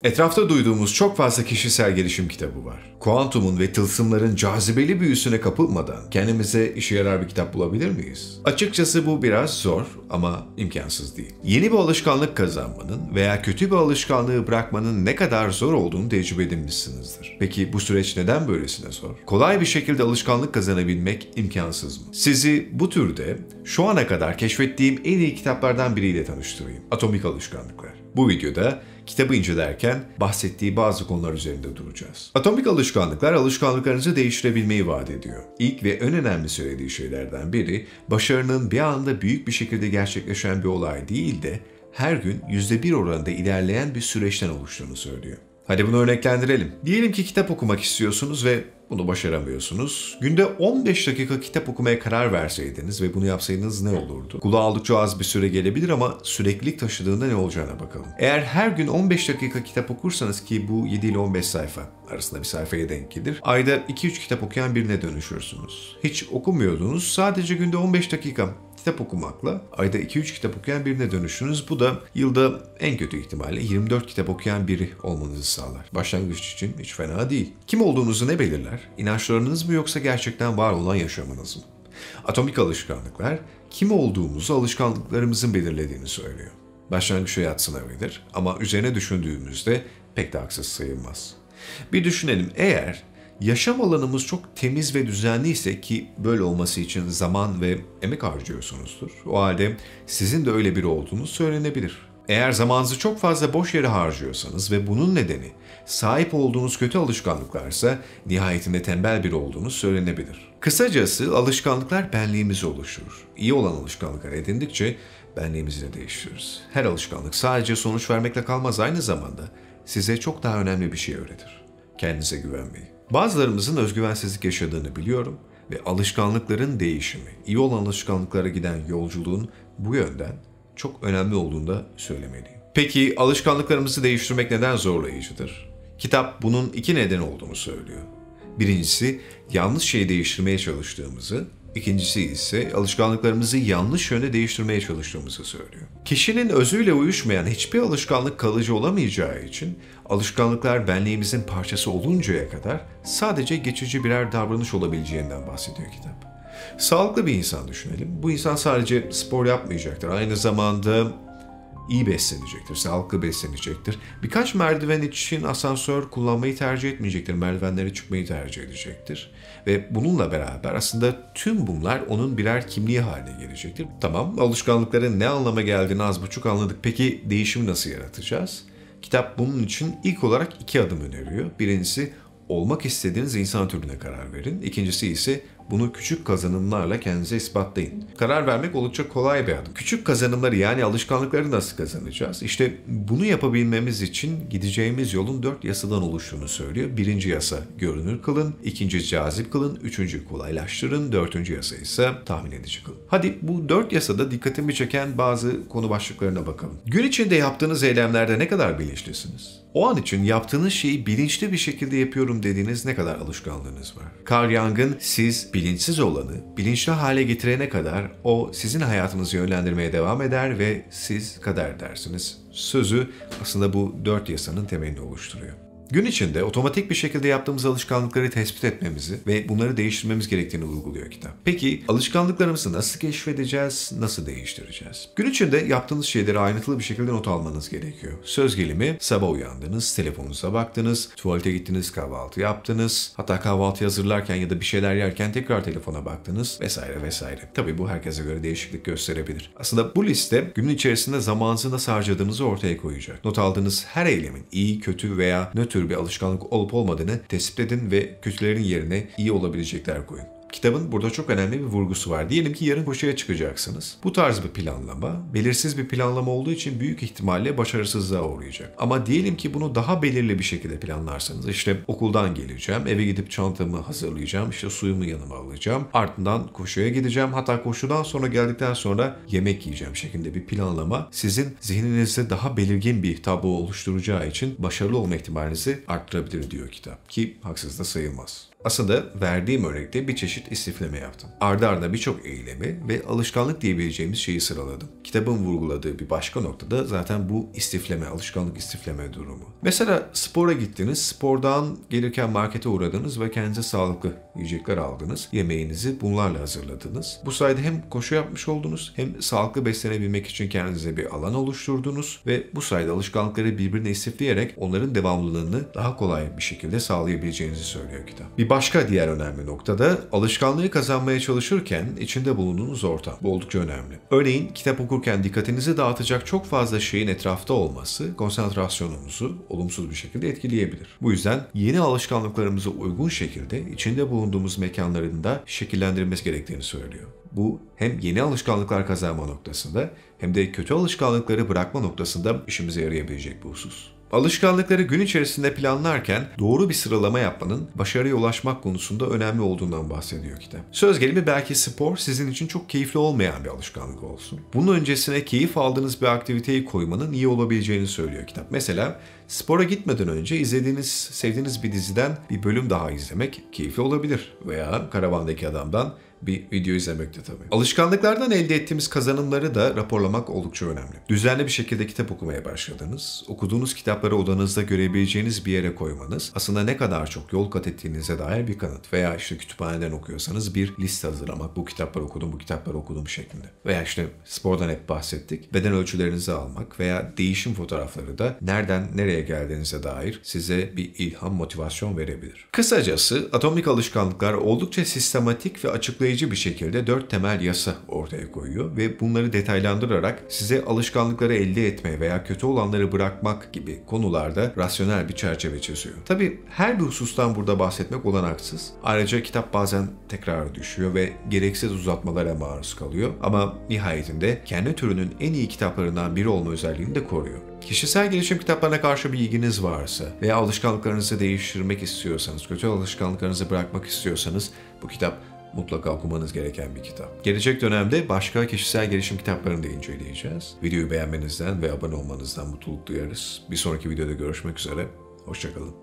Etrafta duyduğumuz çok fazla kişisel gelişim kitabı var. Kuantumun ve tılsımların cazibeli büyüsüne kapılmadan kendimize işe yarar bir kitap bulabilir miyiz? Açıkçası bu biraz zor ama imkansız değil. Yeni bir alışkanlık kazanmanın veya kötü bir alışkanlığı bırakmanın ne kadar zor olduğunu tecrübe edinmişsinizdir. Peki bu süreç neden böylesine zor? Kolay bir şekilde alışkanlık kazanabilmek imkansız mı? Sizi bu türde şu ana kadar keşfettiğim en iyi kitaplardan biriyle tanıştırayım. Atomik Alışkanlıklar. Bu videoda kitabı incelerken bahsettiği bazı konular üzerinde duracağız. Atomik alışkanlıklar alışkanlıklarınızı değiştirebilmeyi vaat ediyor. İlk ve en önemli söylediği şeylerden biri, başarının bir anda büyük bir şekilde gerçekleşen bir olay değil de her gün %1 oranında ilerleyen bir süreçten oluştuğunu söylüyor. Hadi bunu örneklendirelim. Diyelim ki kitap okumak istiyorsunuz ve bunu başaramıyorsunuz. Günde 15 dakika kitap okumaya karar verseydiniz ve bunu yapsaydınız ne olurdu? Kulağa oldukça az bir süre gelebilir ama süreklilik taşıdığında ne olacağına bakalım. Eğer her gün 15 dakika kitap okursanız, ki bu 7 ile 15 sayfa arasında bir sayfaya denk gelir, ayda 2-3 kitap okuyan birine dönüşürsünüz. Hiç okumuyordunuz, sadece günde 15 dakika kitap okumakla ayda 2-3 kitap okuyan birine dönüşünüz. Bu da yılda en kötü ihtimalle 24 kitap okuyan biri olmanızı sağlar. Başlangıç için hiç fena değil. Kim olduğunuzu ne belirler? İnançlarınız mı yoksa gerçekten var olan yaşamınız mı? Atomik alışkanlıklar kim olduğumuzu alışkanlıklarımızın belirlediğini söylüyor. Başlangıç hayat sınavıdır ama üzerine düşündüğümüzde pek de haksız sayılmaz. Bir düşünelim, eğer yaşam alanımız çok temiz ve düzenli ise, ki böyle olması için zaman ve emek harcıyorsunuzdur, o halde sizin de öyle biri olduğunuz söylenebilir. Eğer zamanınızı çok fazla boş yere harcıyorsanız ve bunun nedeni sahip olduğunuz kötü alışkanlıklarsa, nihayetinde tembel biri olduğunuz söylenebilir. Kısacası alışkanlıklar benliğimizi oluşturur. İyi olan alışkanlıklar edindikçe benliğimizi de değiştiririz. Her alışkanlık sadece sonuç vermekle kalmaz, aynı zamanda size çok daha önemli bir şey öğretir. Kendinize güvenmeyi. Bazılarımızın özgüvensizlik yaşadığını biliyorum ve alışkanlıkların değişimi, iyi olan alışkanlıklara giden yolculuğun bu yönden çok önemli olduğunu da söylemeliyim. Peki alışkanlıklarımızı değiştirmek neden zorlayıcıdır? Kitap bunun 2 neden olduğunu söylüyor. Birincisi, yanlış şeyi değiştirmeye çalıştığımızı, İkincisi ise alışkanlıklarımızı yanlış yönde değiştirmeye çalıştığımızı söylüyor. Kişinin özüyle uyuşmayan hiçbir alışkanlık kalıcı olamayacağı için alışkanlıklar benliğimizin parçası oluncaya kadar sadece geçici birer davranış olabileceğinden bahsediyor kitap. Sağlıklı bir insan düşünelim. Bu insan sadece spor yapmayacaktır. Aynı zamanda iyi beslenecektir, sağlıklı beslenecektir. Birkaç merdiven için asansör kullanmayı tercih etmeyecektir, merdivenlere çıkmayı tercih edecektir. Ve bununla beraber aslında tüm bunlar onun birer kimliği haline gelecektir. Tamam, alışkanlıkların ne anlama geldiğini az buçuk anladık. Peki değişimi nasıl yaratacağız? Kitap bunun için ilk olarak 2 adım öneriyor. Birincisi, olmak istediğiniz insan türüne karar verin. İkincisi ise bunu küçük kazanımlarla kendinize ispatlayın. Karar vermek oldukça kolay bir adım. Küçük kazanımları, yani alışkanlıkları nasıl kazanacağız? İşte bunu yapabilmemiz için gideceğimiz yolun 4 yasadan oluştuğunu söylüyor. 1. yasa, görünür kılın. 2. cazip kılın. 3. kolaylaştırın. 4. yasa ise tahmin edici kılın. Hadi bu 4 yasada dikkatimi çeken bazı konu başlıklarına bakalım. Gün içinde yaptığınız eylemlerde ne kadar bilinçlisiniz? O an için yaptığınız şeyi bilinçli bir şekilde yapıyorum dediğiniz ne kadar alışkanlığınız var? Carl Jung'ın siz bilinçsiz olanı bilinçli hale getirene kadar o sizin hayatınızı yönlendirmeye devam eder ve siz kader dersiniz sözü aslında bu 4 yasanın temelini oluşturuyor. Gün içinde otomatik bir şekilde yaptığımız alışkanlıkları tespit etmemizi ve bunları değiştirmemiz gerektiğini uyguluyor kitap. Peki alışkanlıklarımızı nasıl keşfedeceğiz, nasıl değiştireceğiz? Gün içinde yaptığınız şeyleri ayrıntılı bir şekilde not almanız gerekiyor. Söz gelimi, sabah uyandınız, telefonunuza baktınız, tuvalete gittiniz, kahvaltı yaptınız, hatta kahvaltı hazırlarken ya da bir şeyler yerken tekrar telefona baktınız vesaire vesaire. Tabii bu herkese göre değişiklik gösterebilir. Aslında bu liste günün içerisinde zamanınızı nasıl harcadığınızı ortaya koyacak. Not aldığınız her eylemin iyi, kötü veya nötr bir alışkanlık olup olmadığını tespit edin ve kötülerin yerine iyi olabilecekler koyun. Kitabın burada çok önemli bir vurgusu var. Diyelim ki yarın koşuya çıkacaksınız. Bu tarz bir planlama, belirsiz bir planlama olduğu için büyük ihtimalle başarısızlığa uğrayacak. Ama diyelim ki bunu daha belirli bir şekilde planlarsanız, işte okuldan geleceğim, eve gidip çantamı hazırlayacağım, işte suyumu yanıma alacağım, ardından koşuya gideceğim, hatta koşudan sonra geldikten sonra yemek yiyeceğim şeklinde bir planlama sizin zihninizde daha belirgin bir tablo oluşturacağı için başarılı olma ihtimalinizi arttırabilir diyor kitap, ki haksız da sayılmaz. Aslında verdiğim örnekte bir çeşit istifleme yaptım. Arda arda birçok eylemi ve alışkanlık diyebileceğimiz şeyi sıraladım. Kitabın vurguladığı bir başka noktada zaten bu istifleme, alışkanlık istifleme durumu. Mesela spora gittiniz, spordan gelirken markete uğradınız ve kendinize sağlıklı yiyecekler aldınız. Yemeğinizi bunlarla hazırladınız. Bu sayede hem koşu yapmış oldunuz hem sağlıklı beslenebilmek için kendinize bir alan oluşturdunuz ve bu sayede alışkanlıkları birbirine istifleyerek onların devamlılığını daha kolay bir şekilde sağlayabileceğinizi söylüyor kitap. Bir başka diğer önemli nokta da alışkanlığı kazanmaya çalışırken içinde bulunduğunuz ortam. Bu oldukça önemli. Örneğin kitap okurken dikkatinizi dağıtacak çok fazla şeyin etrafta olması konsantrasyonunuzu olumsuz bir şekilde etkileyebilir. Bu yüzden yeni alışkanlıklarımıza uygun şekilde içinde bulunduğumuz mekanların da şekillendirilmesi gerektiğini söylüyor. Bu hem yeni alışkanlıklar kazanma noktasında hem de kötü alışkanlıkları bırakma noktasında işimize yarayabilecek bir husus. Alışkanlıkları gün içerisinde planlarken doğru bir sıralama yapmanın başarıya ulaşmak konusunda önemli olduğundan bahsediyor kitap. Söz gelimi belki spor sizin için çok keyifli olmayan bir alışkanlık olsun. Bunun öncesine keyif aldığınız bir aktiviteyi koymanın iyi olabileceğini söylüyor kitap. Mesela spora gitmeden önce sevdiğiniz bir diziden bir bölüm daha izlemek keyifli olabilir. Veya Karavandaki Adam'dan bir video izlemek de tabii. Alışkanlıklardan elde ettiğimiz kazanımları da raporlamak oldukça önemli. Düzenli bir şekilde kitap okumaya başladınız. Okuduğunuz kitapları odanızda görebileceğiniz bir yere koymanız aslında ne kadar çok yol kat ettiğinize dair bir kanıt. Veya kütüphaneden okuyorsanız bir liste hazırlamak. Bu kitapları okudum şeklinde. Veya spordan hep bahsettik. Beden ölçülerinizi almak veya değişim fotoğrafları da nereden nereye geldiğinize dair size bir ilham, motivasyon verebilir. Kısacası atomik alışkanlıklar oldukça sistematik ve açıklayıcı bir şekilde 4 temel yasa ortaya koyuyor ve bunları detaylandırarak size alışkanlıkları elde etme veya kötü olanları bırakmak gibi konularda rasyonel bir çerçeve çiziyor. Tabii her bir husustan burada bahsetmek olanaksız. Ayrıca kitap bazen tekrar düşüyor ve gereksiz uzatmalara maruz kalıyor ama nihayetinde kendi türünün en iyi kitaplarından biri olma özelliğini de koruyor. Kişisel gelişim kitaplarına karşı bir ilginiz varsa veya alışkanlıklarınızı değiştirmek istiyorsanız, kötü alışkanlıklarınızı bırakmak istiyorsanız bu kitap mutlaka okumanız gereken bir kitap. Gelecek dönemde başka kişisel gelişim kitaplarını da inceleyeceğiz. Videoyu beğenmenizden ve abone olmanızdan mutluluk duyarız. Bir sonraki videoda görüşmek üzere. Hoşçakalın.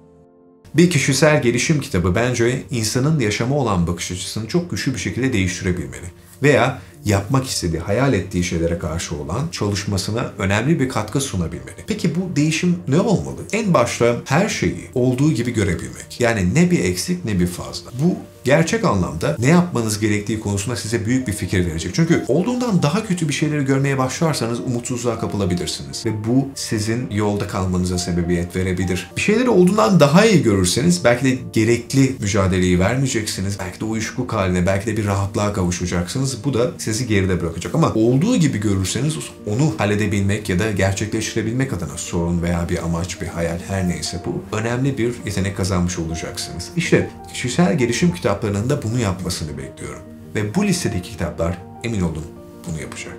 Bir kişisel gelişim kitabı bence insanın yaşama olan bakış açısını çok güçlü bir şekilde değiştirebilmeli. Veya yapmak istediği, hayal ettiği şeylere karşı olan çalışmasına önemli bir katkı sunabilmeli. Peki bu değişim ne olmalı? En başta her şeyi olduğu gibi görebilmek. Yani ne bir eksik ne bir fazla. Bu gerçek anlamda ne yapmanız gerektiği konusunda size büyük bir fikir verecek. Çünkü olduğundan daha kötü bir şeyleri görmeye başlarsanız umutsuzluğa kapılabilirsiniz. Ve bu sizin yolda kalmanıza sebebiyet verebilir. Bir şeyleri olduğundan daha iyi görürseniz belki de gerekli mücadeleyi vermeyeceksiniz. Belki de uyuşukluk haline, belki de bir rahatlığa kavuşacaksınız. Bu da sizi geride bırakacak. Ama olduğu gibi görürseniz onu halledebilmek ya da gerçekleştirebilmek adına sorun veya bir amaç, bir hayal her neyse bu önemli bir yetenek kazanmış olacaksınız. İşte kişisel gelişim kitaplarının da bunu yapmasını bekliyorum. Ve bu listedeki kitaplar emin olun bunu yapacak.